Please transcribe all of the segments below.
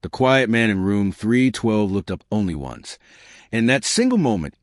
The quiet man in room 312 looked up only once. In that single moment,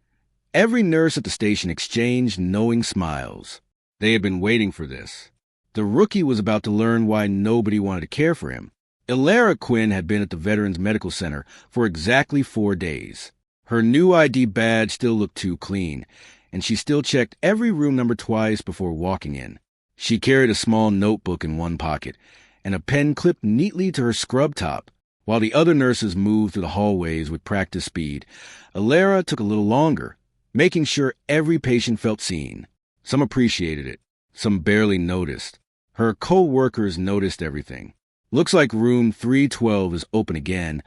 every nurse at the station exchanged knowing smiles. They had been waiting for this. The rookie was about to learn why nobody wanted to care for him. Elara Quinn had been at the Veterans Medical Center for exactly 4 days. Her new ID badge still looked too clean, and she still checked every room number twice before walking in. She carried a small notebook in one pocket, and a pen clipped neatly to her scrub top. While the other nurses moved through the hallways with practice speed, Elara took a little longer, making sure every patient felt seen. Some appreciated it. Some barely noticed. Her co-workers noticed everything. "Looks like room 312 is open again,"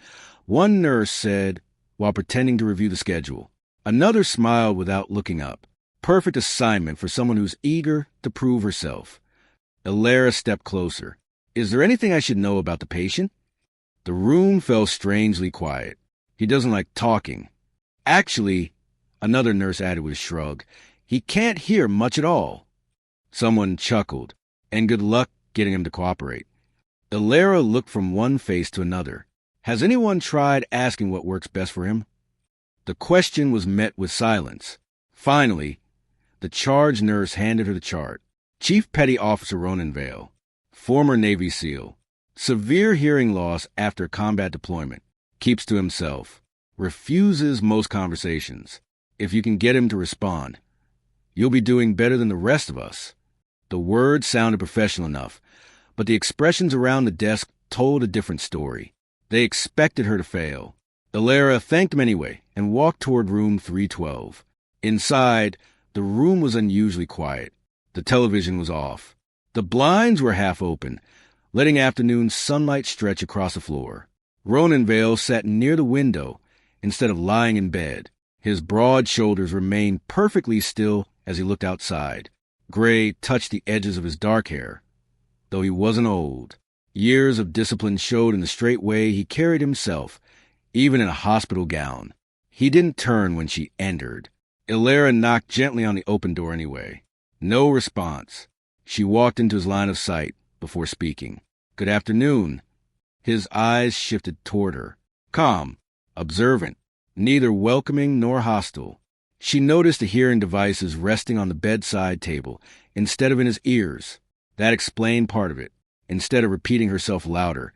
one nurse said while pretending to review the schedule. Another smiled without looking up. Perfect assignment for someone who's eager to prove herself. Elara stepped closer. "Is there anything I should know about the patient?" The room fell strangely quiet. "He doesn't like talking." "Actually," another nurse added with a shrug, "he can't hear much at all." Someone chuckled, "And good luck getting him to cooperate." Elara looked from one face to another. "Has anyone tried asking what works best for him?" The question was met with silence. Finally, the charge nurse handed her the chart. Chief Petty Officer Ronan Vale, former Navy SEAL. Severe hearing loss after combat deployment. Keeps to himself. Refuses most conversations. If you can get him to respond, you'll be doing better than the rest of us. The words sounded professional enough, but the expressions around the desk told a different story. They expected her to fail. Elara thanked them anyway and walked toward room 312. Inside, the room was unusually quiet. The television was off. The blinds were half open, letting afternoon sunlight stretch across the floor. Ronan Vale sat near the window instead of lying in bed. His broad shoulders remained perfectly still as he looked outside. Gray touched the edges of his dark hair, though he wasn't old. Years of discipline showed in the straight way he carried himself, even in a hospital gown. He didn't turn when she entered. Elara knocked gently on the open door anyway. No response. She walked into his line of sight before speaking. "Good afternoon." His eyes shifted toward her. Calm, observant, neither welcoming nor hostile. She noticed the hearing devices resting on the bedside table instead of in his ears. That explained part of it. Instead of repeating herself louder,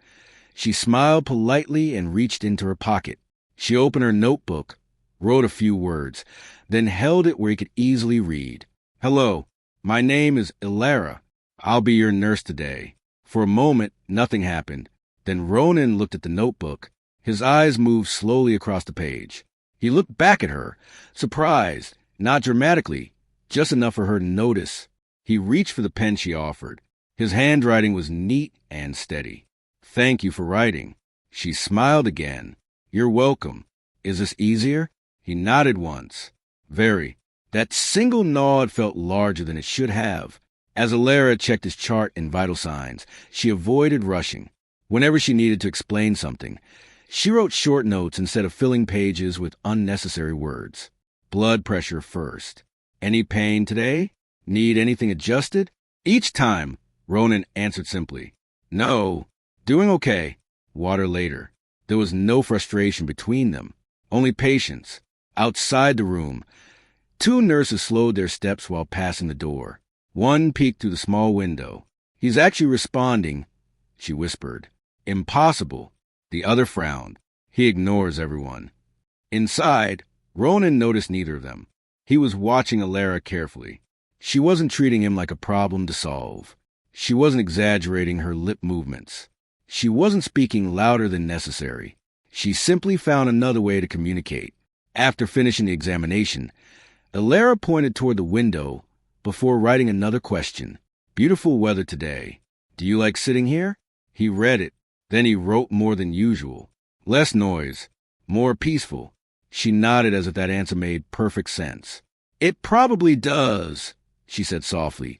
she smiled politely and reached into her pocket. She opened her notebook, wrote a few words, then held it where he could easily read. "Hello, my name is Elara. I'll be your nurse today." For a moment, nothing happened. Then Ronan looked at the notebook. His eyes moved slowly across the page. He looked back at her, surprised, not dramatically, just enough for her to notice. He reached for the pen she offered. His handwriting was neat and steady. "Thank you for writing." She smiled again. "You're welcome. Is this easier?" He nodded once. "Very." That single nod felt larger than it should have. As Elara checked his chart and vital signs, she avoided rushing. Whenever she needed to explain something, she wrote short notes instead of filling pages with unnecessary words. Blood pressure first. "Any pain today? Need anything adjusted?" Each time, Ronan answered simply, "No, doing okay. Water later." There was no frustration between them, only patience. Outside the room, 2 nurses slowed their steps while passing the door. One peeked through the small window. "He's actually responding," she whispered. "Impossible." The other frowned. "He ignores everyone." Inside, Ronan noticed neither of them. He was watching Elara carefully. She wasn't treating him like a problem to solve. She wasn't exaggerating her lip movements. She wasn't speaking louder than necessary. She simply found another way to communicate. After finishing the examination, Elara pointed toward the window before writing another question. "Beautiful weather today. Do you like sitting here?" He read it. Then he wrote more than usual. "Less noise. More peaceful." She nodded as if that answer made perfect sense. "It probably does," she said softly,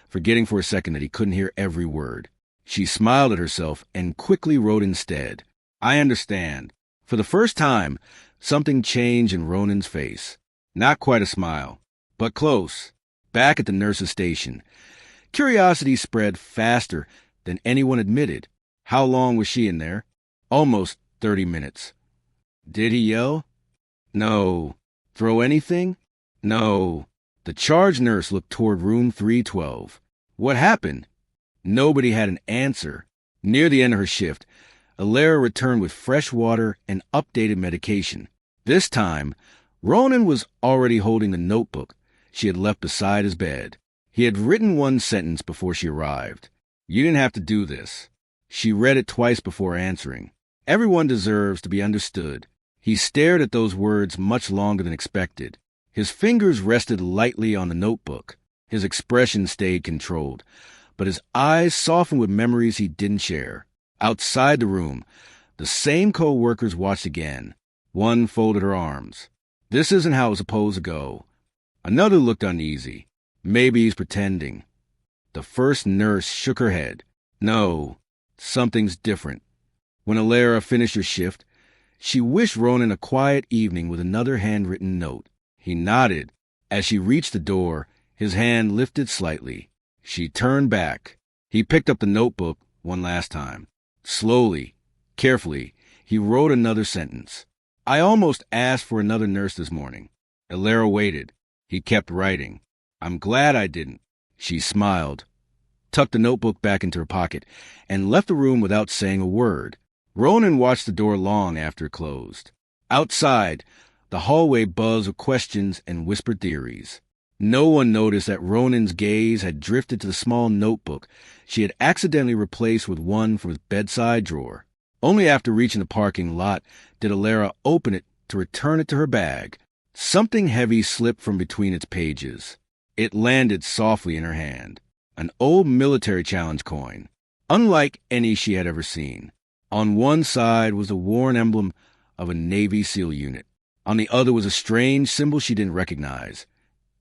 forgetting for a second that he couldn't hear every word. She smiled at herself and quickly wrote instead, "I understand." For the first time, something changed in Ronan's face. Not quite a smile, but close. Back at the nurse's station, curiosity spread faster than anyone admitted. How long was she in there? Almost 30 minutes. Did he yell? No. Throw anything? No. The charge nurse looked toward room 312. What happened? Nobody had an answer. Near the end of her shift, Alara returned with fresh water and updated medication. This time, Ronan was already holding the notebook she had left beside his bed. He had written one sentence before she arrived. You didn't have to do this. She read it twice before answering. Everyone deserves to be understood. He stared at those words much longer than expected. His fingers rested lightly on the notebook. His expression stayed controlled, but his eyes softened with memories he didn't share. Outside the room, the same co-workers watched again. One folded her arms. This isn't how it's supposed to go. Another looked uneasy. Maybe he's pretending. The first nurse shook her head. No, something's different. When Alara finished her shift, she wished Ronan a quiet evening with another handwritten note. He nodded. As she reached the door, his hand lifted slightly. She turned back. He picked up the notebook one last time. Slowly, carefully, he wrote another sentence. I almost asked for another nurse this morning. Alara waited. He kept writing. I'm glad I didn't. She smiled, tucked the notebook back into her pocket, and left the room without saying a word. Ronan watched the door long after it closed. Outside, the hallway buzzed with questions and whispered theories. No one noticed that Ronan's gaze had drifted to the small notebook she had accidentally replaced with one from his bedside drawer. Only after reaching the parking lot did Alara open it to return it to her bag. Something heavy slipped from between its pages. It landed softly in her hand. An old military challenge coin, unlike any she had ever seen. On one side was the worn emblem of a Navy SEAL unit. On the other was a strange symbol she didn't recognize.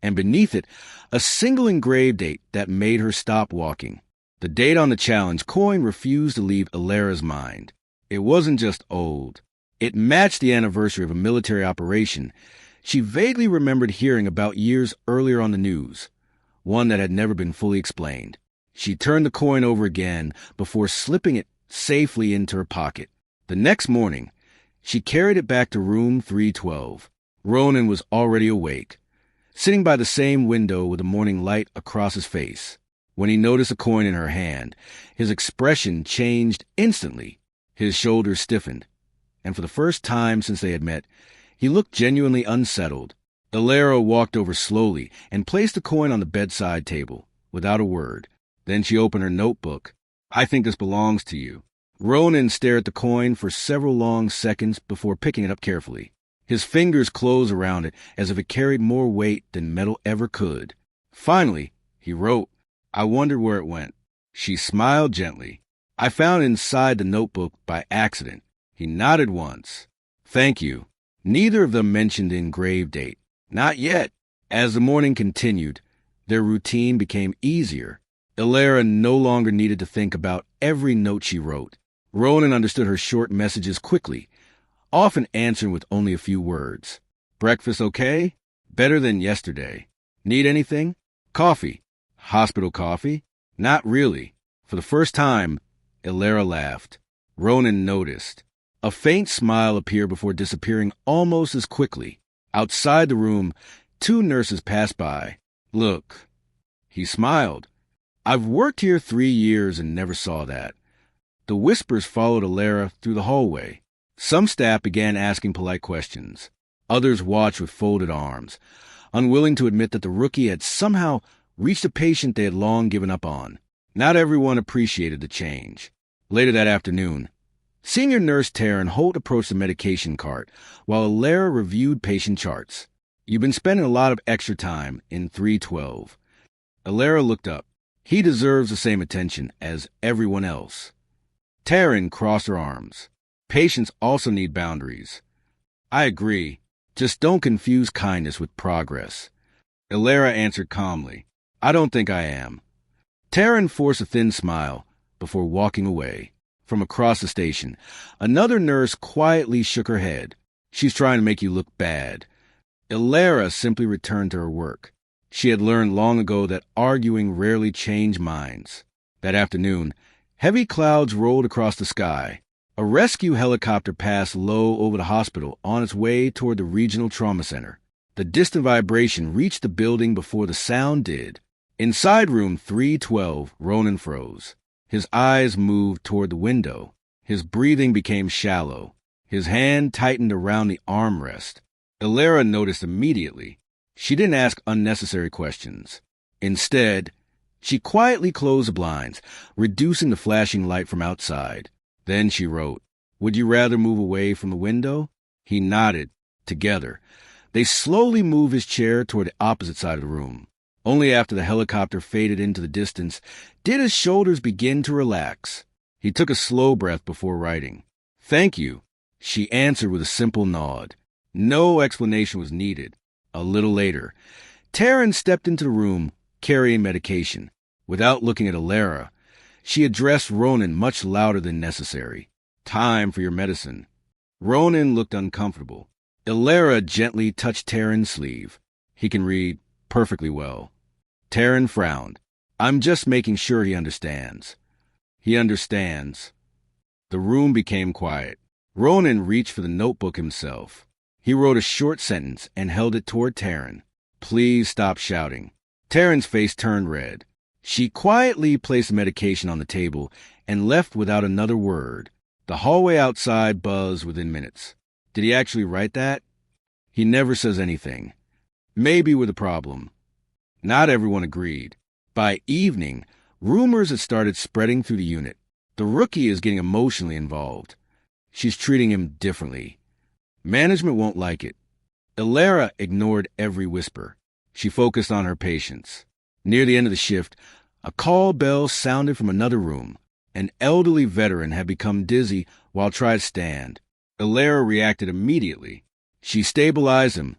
And beneath it, a single engraved date that made her stop walking. The date on the challenge coin refused to leave Alara's mind. It wasn't just old. It matched the anniversary of a military operation she vaguely remembered hearing about years earlier on the news, one that had never been fully explained. She turned the coin over again before slipping it safely into her pocket. The next morning, she carried it back to room 312. Ronan was already awake, sitting by the same window with the morning light across his face. When he noticed a coin in her hand, his expression changed instantly. His shoulders stiffened, and for the first time since they had met, he looked genuinely unsettled. Alara walked over slowly and placed the coin on the bedside table, without a word. Then she opened her notebook. I think this belongs to you. Ronan stared at the coin for several long seconds before picking it up carefully. His fingers closed around it as if it carried more weight than metal ever could. Finally, he wrote, I wondered where it went. She smiled gently. I found it inside the notebook by accident. He nodded once. Thank you. Neither of them mentioned the engraved date. Not yet. As the morning continued, their routine became easier. Alara no longer needed to think about every note she wrote. Ronan understood her short messages quickly, often answering with only a few words. Breakfast okay? Better than yesterday. Need anything? Coffee. Hospital coffee? Not really. For the first time, Alara laughed. Ronan noticed. A faint smile appeared before disappearing almost as quickly. Outside the room, two nurses passed by. Look. He smiled. I've worked here 3 years and never saw that. The whispers followed Alara through the hallway. Some staff began asking polite questions. Others watched with folded arms, unwilling to admit that the rookie had somehow reached a patient they had long given up on. Not everyone appreciated the change. Later that afternoon, Senior Nurse Taryn Holt approached the medication cart while Alara reviewed patient charts. You've been spending a lot of extra time in 312. Alara looked up. He deserves the same attention as everyone else. Taryn crossed her arms. Patients also need boundaries. I agree. Just don't confuse kindness with progress. Alara answered calmly. I don't think I am. Taryn forced a thin smile before walking away. From across the station, another nurse quietly shook her head. She's trying to make you look bad. Alara simply returned to her work. She had learned long ago that arguing rarely changed minds. That afternoon, heavy clouds rolled across the sky. A rescue helicopter passed low over the hospital on its way toward the regional trauma center. The distant vibration reached the building before the sound did. Inside room 312, Ronan froze. His eyes moved toward the window. His breathing became shallow. His hand tightened around the armrest. Illyra noticed immediately. She didn't ask unnecessary questions. Instead, she quietly closed the blinds, reducing the flashing light from outside. Then she wrote, "Would you rather move away from the window?" He nodded. Together, they slowly moved his chair toward the opposite side of the room. Only after the helicopter faded into the distance did his shoulders begin to relax. He took a slow breath before writing. "Thank you," she answered with a simple nod. No explanation was needed. A little later, Taryn stepped into the room, carrying medication. Without looking at Illyra, she addressed Ronan much louder than necessary. "Time for your medicine." Ronan looked uncomfortable. Illyra gently touched Taryn's sleeve. He can read perfectly well. Taryn frowned. "I'm just making sure he understands." "He understands." The room became quiet. Ronan reached for the notebook himself. He wrote a short sentence and held it toward Taryn. "Please stop shouting." Taryn's face turned red. She quietly placed the medication on the table and left without another word. The hallway outside buzzed within minutes. Did he actually write that? He never says anything. Maybe with a problem. Not everyone agreed. By evening, rumors had started spreading through the unit. The rookie is getting emotionally involved. She's treating him differently. Management won't like it. Illyra ignored every whisper. She focused on her patients. Near the end of the shift, a call bell sounded from another room. An elderly veteran had become dizzy while trying to stand. Illyra reacted immediately. She stabilized him,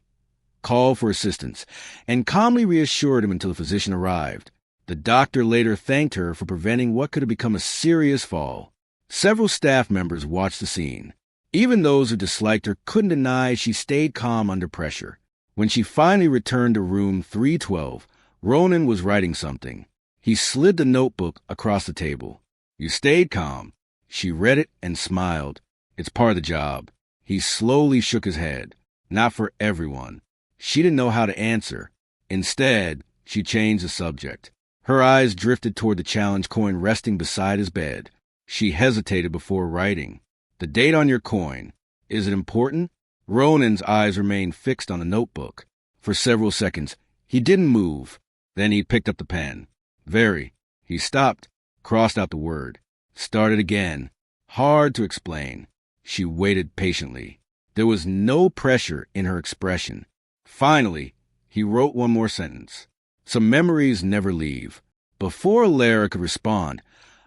called for assistance, and calmly reassured him until the physician arrived. The doctor later thanked her for preventing what could have become a serious fall. Several staff members watched the scene. Even those who disliked her couldn't deny she stayed calm under pressure. When she finally returned to room 312, Ronan was writing something. He slid the notebook across the table. "You stayed calm." She read it and smiled. "It's part of the job." He slowly shook his head. "Not for everyone." She didn't know how to answer. Instead, she changed the subject. Her eyes drifted toward the challenge coin resting beside his bed. She hesitated before writing. "The date on your coin. Is it important?" Ronan's eyes remained fixed on the notebook. For several seconds, he didn't move. Then he picked up the pen. "Very." He stopped, crossed out the word, started again. Hard to explain. She waited patiently. There was no pressure in her expression. Finally, he wrote one more sentence. "Some memories never leave." Before Illyra could respond,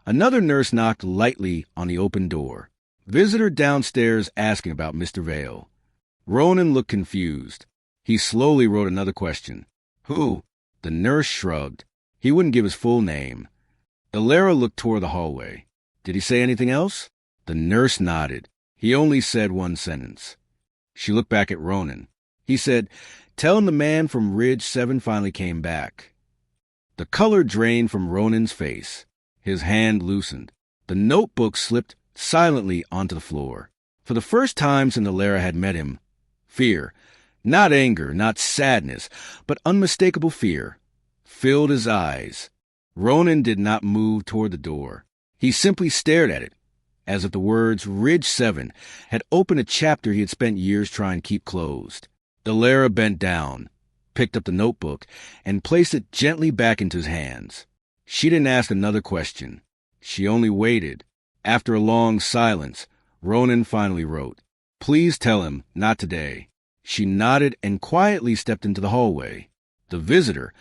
another nurse knocked lightly on the open door. Visitor downstairs asking about Mr. Vale. Ronan looked confused. He slowly wrote another question. "Who?" The nurse shrugged. He wouldn't give his full name. Illyra looked toward the hallway. "Did he say anything else?" The nurse nodded. "He only said one sentence." She looked back at Ronan. He said, "Tell him the man from Ridge 7 finally came back." The color drained from Ronan's face. His hand loosened. The notebook slipped silently onto the floor. For the first time since Illyra had met him, fear, not anger, not sadness, but unmistakable fear, filled his eyes. Ronan did not move toward the door. He simply stared at it, as if the words Ridge 7 had opened a chapter he had spent years trying to keep closed. Illyra bent down, picked up the notebook, and placed it gently back into his hands. She didn't ask another question. She only waited. After a long silence, Ronan finally wrote, "Please tell him, not today." She nodded and quietly stepped into the hallway. The visitor,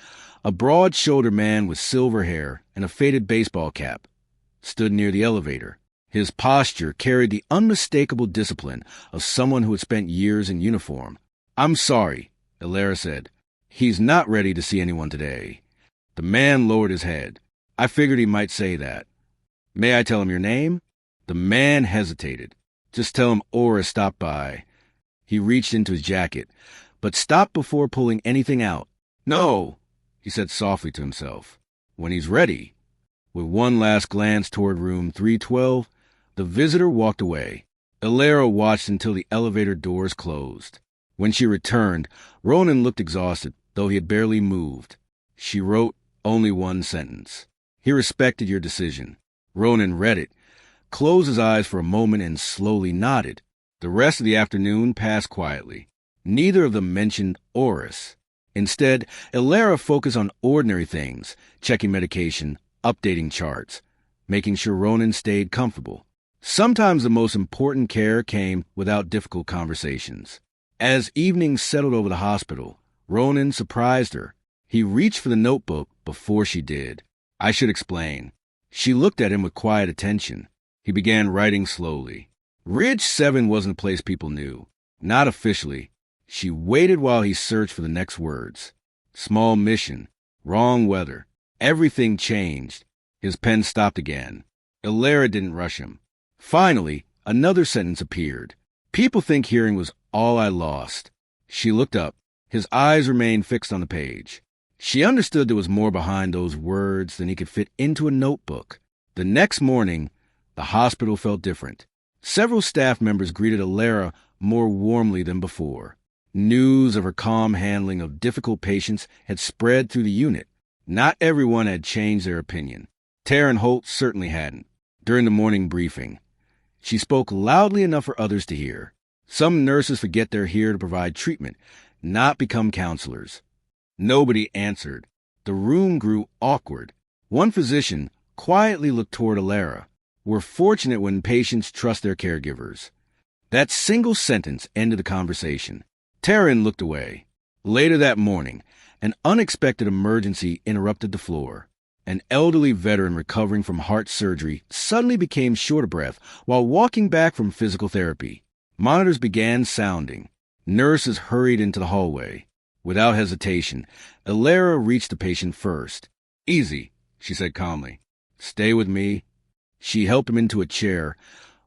a broad-shouldered man with silver hair and a faded baseball cap, stood near the elevator. His posture carried the unmistakable discipline of someone who had spent years in uniform. "I'm sorry," Illyra said. "He's not ready to see anyone today." The man lowered his head. "I figured he might say that." "May I tell him your name?" The man hesitated. "Just tell him Aura stopped by." He reached into his jacket, but stopped before pulling anything out. "No," he said softly to himself. "When he's ready." With one last glance toward room 312, The visitor walked away. Ilera watched until the elevator doors closed. When she returned, Ronan looked exhausted, though he had barely moved. She wrote only one sentence. He respected your decision. Ronan read it, closed his eyes for a moment, and slowly nodded. The rest of the afternoon passed quietly. Neither of them mentioned Oris. Instead, Ilera focused on ordinary things, checking medication, updating charts, making sure Ronan stayed comfortable. Sometimes the most important care came without difficult conversations. As evening settled over the hospital, Ronan surprised her. He reached for the notebook before she did. I should explain. She looked at him with quiet attention. He began writing slowly. Ridge 7 wasn't a place people knew. Not officially. She waited while he searched for the next words. Small mission. Wrong weather. Everything changed. His pen stopped again. Ilera didn't rush him. Finally, another sentence appeared. People think hearing was all I lost. She looked up. His eyes remained fixed on the page. She understood there was more behind those words than he could fit into a notebook. The next morning, the hospital felt different. Several staff members greeted Ilera more warmly than before. News of her calm handling of difficult patients had spread through the unit. Not everyone had changed their opinion. Taryn Holt certainly hadn't. During the morning briefing, she spoke loudly enough for others to hear. Some nurses forget they're here to provide treatment, not become counselors. Nobody answered. The room grew awkward. One physician quietly looked toward Ilera. We're fortunate when patients trust their caregivers. That single sentence ended the conversation. Taryn looked away. Later that morning, an unexpected emergency interrupted the floor. An elderly veteran recovering from heart surgery suddenly became short of breath while walking back from physical therapy. Monitors began sounding. Nurses hurried into the hallway. Without hesitation, Ilera reached the patient first. Easy, she said calmly. Stay with me. She helped him into a chair,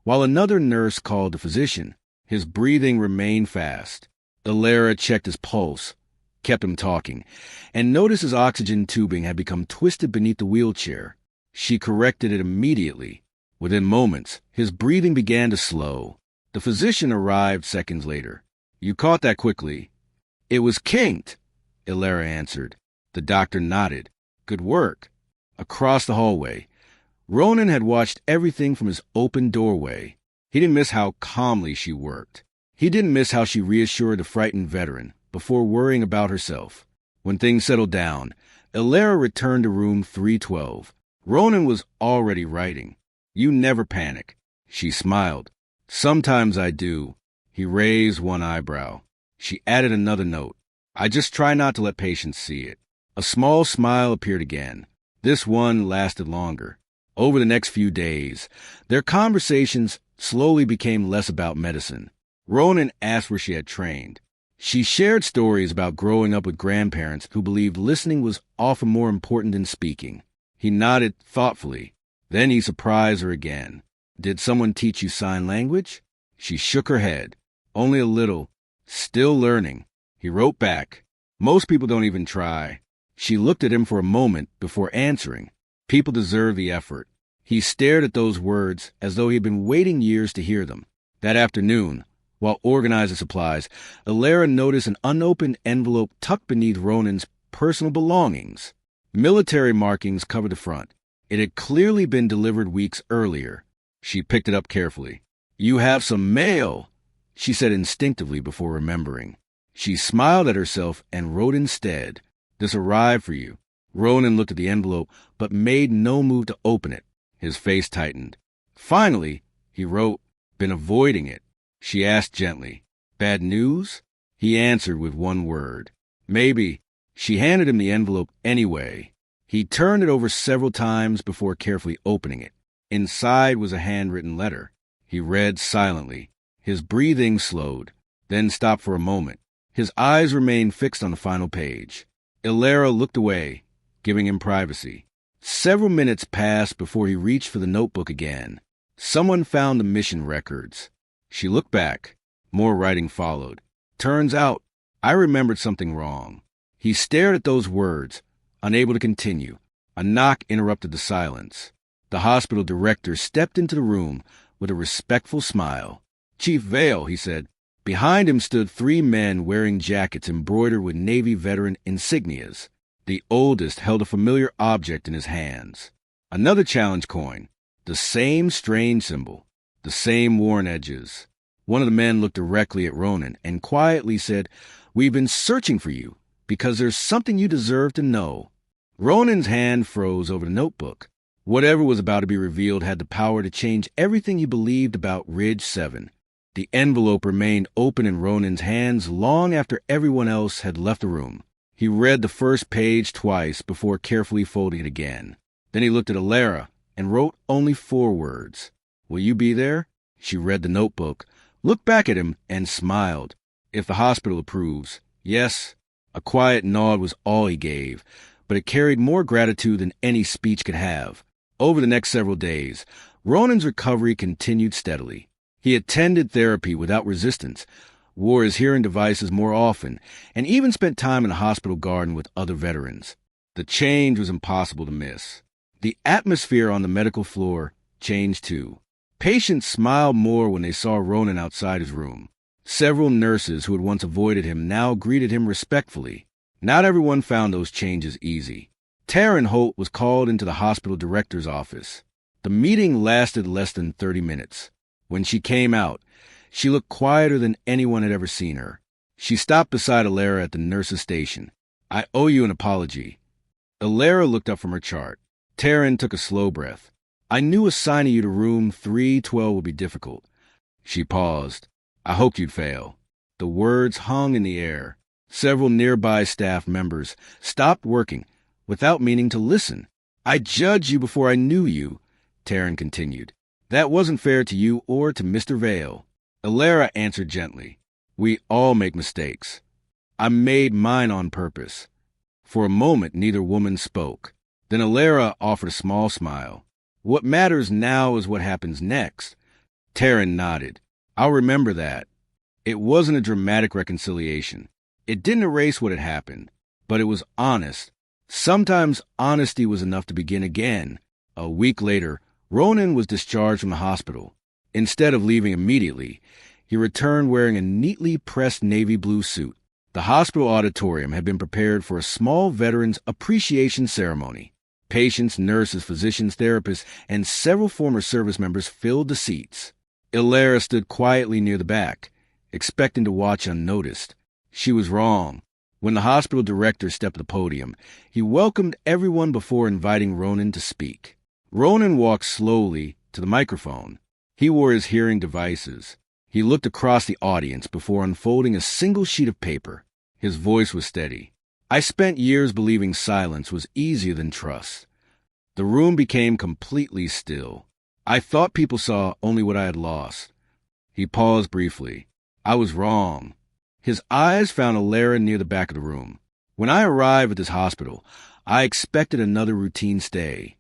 while another nurse called the physician. His breathing remained fast. Ilera checked his pulse, kept him talking, and noticed his oxygen tubing had become twisted beneath the wheelchair. She corrected it immediately. Within moments, his breathing began to slow. The physician arrived seconds later. You caught that quickly. It was kinked, Ilera answered. The doctor nodded. Good work. Across the hallway, Ronan had watched everything from his open doorway. He didn't miss how calmly she worked. He didn't miss how she reassured the frightened veteran before worrying about herself. When things settled down, Ilera returned to room 312. Ronan was already writing. You never panic. She smiled. Sometimes I do. He raised one eyebrow. She added another note. I just try not to let patients see it. A small smile appeared again. This one lasted longer. Over the next few days, their conversations slowly became less about medicine. Ronan asked where she had trained. She shared stories about growing up with grandparents who believed listening was often more important than speaking. He nodded thoughtfully. Then he surprised her again. Did someone teach you sign language? She shook her head. Only a little. Still learning. He wrote back. Most people don't even try. She looked at him for a moment before answering. People deserve the effort. He stared at those words as though he had been waiting years to hear them. That afternoon, while organizing supplies, Ilera noticed an unopened envelope tucked beneath Ronan's personal belongings. Military markings covered the front. It had clearly been delivered weeks earlier. She picked it up carefully. You have some mail, she said instinctively before remembering. She smiled at herself and wrote instead, This arrived for you. Ronan looked at the envelope, but made no move to open it. His face tightened. Finally, he wrote, Been avoiding it. She asked gently, Bad news? He answered with one word. Maybe. She handed him the envelope anyway. He turned it over several times before carefully opening it. Inside was a handwritten letter. He read silently. His breathing slowed, then stopped for a moment. His eyes remained fixed on the final page. Ilera looked away, giving him privacy. Several minutes passed before he reached for the notebook again. Someone found the mission records. She looked back. More writing followed. Turns out, I remembered something wrong. He stared at those words, unable to continue. A knock interrupted the silence. The hospital director stepped into the room, with a respectful smile. "Chief Vale," he said. Behind him stood 3 men wearing jackets embroidered with Navy veteran insignias. The oldest held a familiar object in his hands. Another challenge coin. The same strange symbol. The same worn edges. One of the men looked directly at Ronan and quietly said, "We've been searching for you because there's something you deserve to know." Ronan's hand froze over the notebook. Whatever was about to be revealed had the power to change everything he believed about Ridge 7. The envelope remained open in Ronan's hands long after everyone else had left the room. He read the first page twice before carefully folding it again. Then he looked at Alara and wrote only 4 words. "Will you be there?" She read the notebook, looked back at him, and smiled. "If the hospital approves." "Yes." A quiet nod was all he gave, but it carried more gratitude than any speech could have. Over the next several days, Ronan's recovery continued steadily. He attended therapy without resistance, wore his hearing devices more often, and even spent time in the hospital garden with other veterans. The change was impossible to miss. The atmosphere on the medical floor changed too. Patients smiled more when they saw Ronan outside his room. Several nurses who had once avoided him now greeted him respectfully. Not everyone found those changes easy. Taryn Holt was called into the hospital director's office. The meeting lasted less than 30 minutes. When she came out, she looked quieter than anyone had ever seen her. She stopped beside Alara at the nurse's station. "I owe you an apology." Alara looked up from her chart. Taryn took a slow breath. "I knew assigning you to room 312 would be difficult." She paused. "I hoped you'd fail." The words hung in the air. Several nearby staff members stopped working without meaning to listen. "I judged you before I knew you," Taryn continued. "That wasn't fair to you or to Mr. Vale." Alara answered gently. "We all make mistakes. I made mine on purpose." For a moment, neither woman spoke. Then Alara offered a small smile. "What matters now is what happens next." Taryn nodded. "I'll remember that." It wasn't a dramatic reconciliation. It didn't erase what had happened, but it was honest. Sometimes honesty was enough to begin again. A week later, Ronan was discharged from the hospital. Instead of leaving immediately, he returned wearing a neatly pressed navy blue suit. The hospital auditorium had been prepared for a small veterans appreciation ceremony. Patients, nurses, physicians, therapists, and several former service members filled the seats. Alara stood quietly near the back, expecting to watch unnoticed. She was wrong. When the hospital director stepped to the podium, he welcomed everyone before inviting Ronan to speak. Ronan walked slowly to the microphone. He wore his hearing devices. He looked across the audience before unfolding a single sheet of paper. His voice was steady. "I spent years believing silence was easier than trust." The room became completely still. "I thought people saw only what I had lost." He paused briefly. "I was wrong." His eyes found Alara near the back of the room. "When I arrived at this hospital, I expected another routine stay."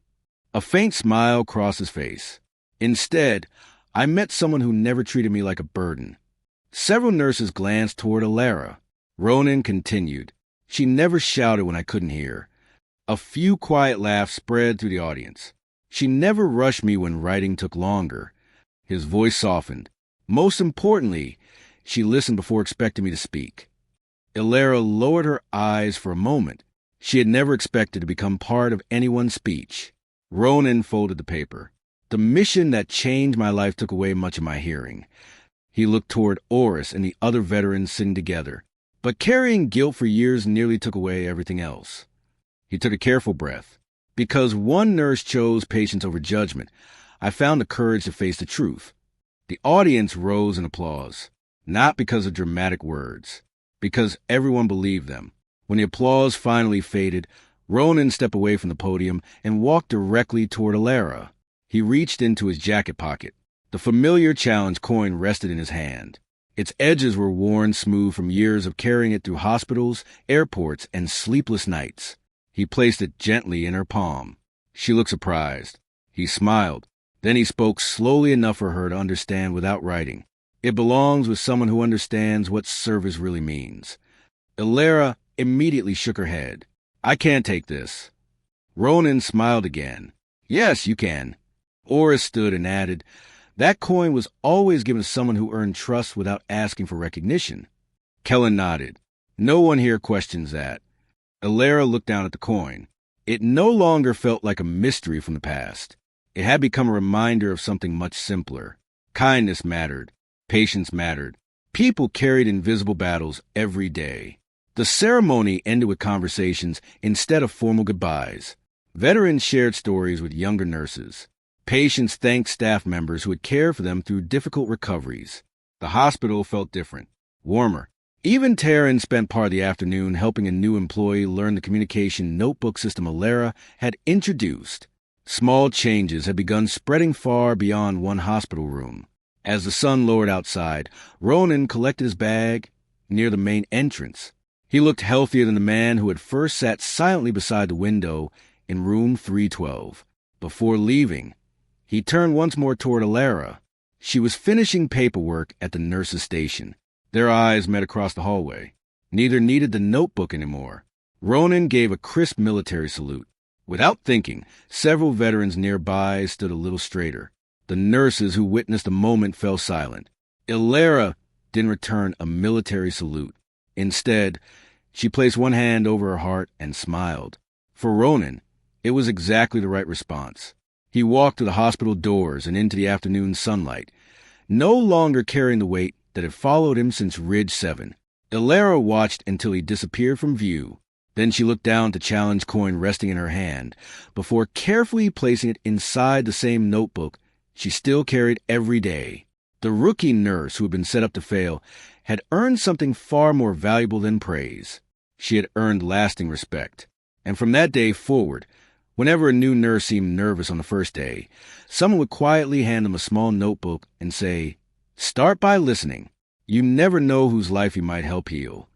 A faint smile crossed his face. "Instead, I met someone who never treated me like a burden." Several nurses glanced toward Alara. Ronan continued. "She never shouted when I couldn't hear." A few quiet laughs spread through the audience. "She never rushed me when writing took longer." His voice softened. "Most importantly, she listened before expecting me to speak." Alara lowered her eyes for a moment. She had never expected to become part of anyone's speech. Ronan folded the paper. "The mission that changed my life took away much of my hearing." He looked toward Oris and the other veterans sitting together. "But carrying guilt for years nearly took away everything else." He took a careful breath. "Because one nurse chose patience over judgment, I found the courage to face the truth." The audience rose in applause. Not because of dramatic words, because everyone believed them. When the applause finally faded, Ronan stepped away from the podium and walked directly toward Alara. He reached into his jacket pocket. The familiar challenge coin rested in his hand. Its edges were worn smooth from years of carrying it through hospitals, airports, and sleepless nights. He placed it gently in her palm. She looked surprised. He smiled. Then he spoke slowly enough for her to understand without writing. "It belongs with someone who understands what service really means." Alara immediately shook her head. "I can't take this." Ronan smiled again. "Yes, you can." Oris stood and added, That coin was always given to someone who earned trust without asking for recognition. Kellen nodded. No one here questions that. Alara looked down at the coin. It no longer felt like a mystery from the past. It had become a reminder of something much simpler. Kindness mattered. Patience mattered. People carried invisible battles every day. The ceremony ended with conversations instead of formal goodbyes. Veterans shared stories with younger nurses. Patients thanked staff members who had cared for them through difficult recoveries. The hospital felt different, warmer. Even Taryn spent part of the afternoon helping a new employee learn the communication notebook system Alara had introduced. Small changes had begun spreading far beyond one hospital room. As the sun lowered outside, Ronan collected his bag near the main entrance. He looked healthier than the man who had first sat silently beside the window in room 312. Before leaving, he turned once more toward Alara. She was finishing paperwork at the nurse's station. Their eyes met across the hallway. Neither needed the notebook anymore. Ronan gave a crisp military salute. Without thinking, several veterans nearby stood a little straighter. The nurses who witnessed the moment fell silent. Alara didn't return a military salute. Instead, she placed one hand over her heart and smiled. For Ronan, it was exactly the right response. He walked to the hospital doors and into the afternoon sunlight, no longer carrying the weight that had followed him since Ridge 7. Alara watched until he disappeared from view. Then she looked down at the challenge coin resting in her hand, before carefully placing it inside the same notebook she still carried every day. The rookie nurse who had been set up to fail had earned something far more valuable than praise. She had earned lasting respect. And from that day forward, whenever a new nurse seemed nervous on the first day, someone would quietly hand them a small notebook and say, "Start by listening. You never know whose life you might help heal."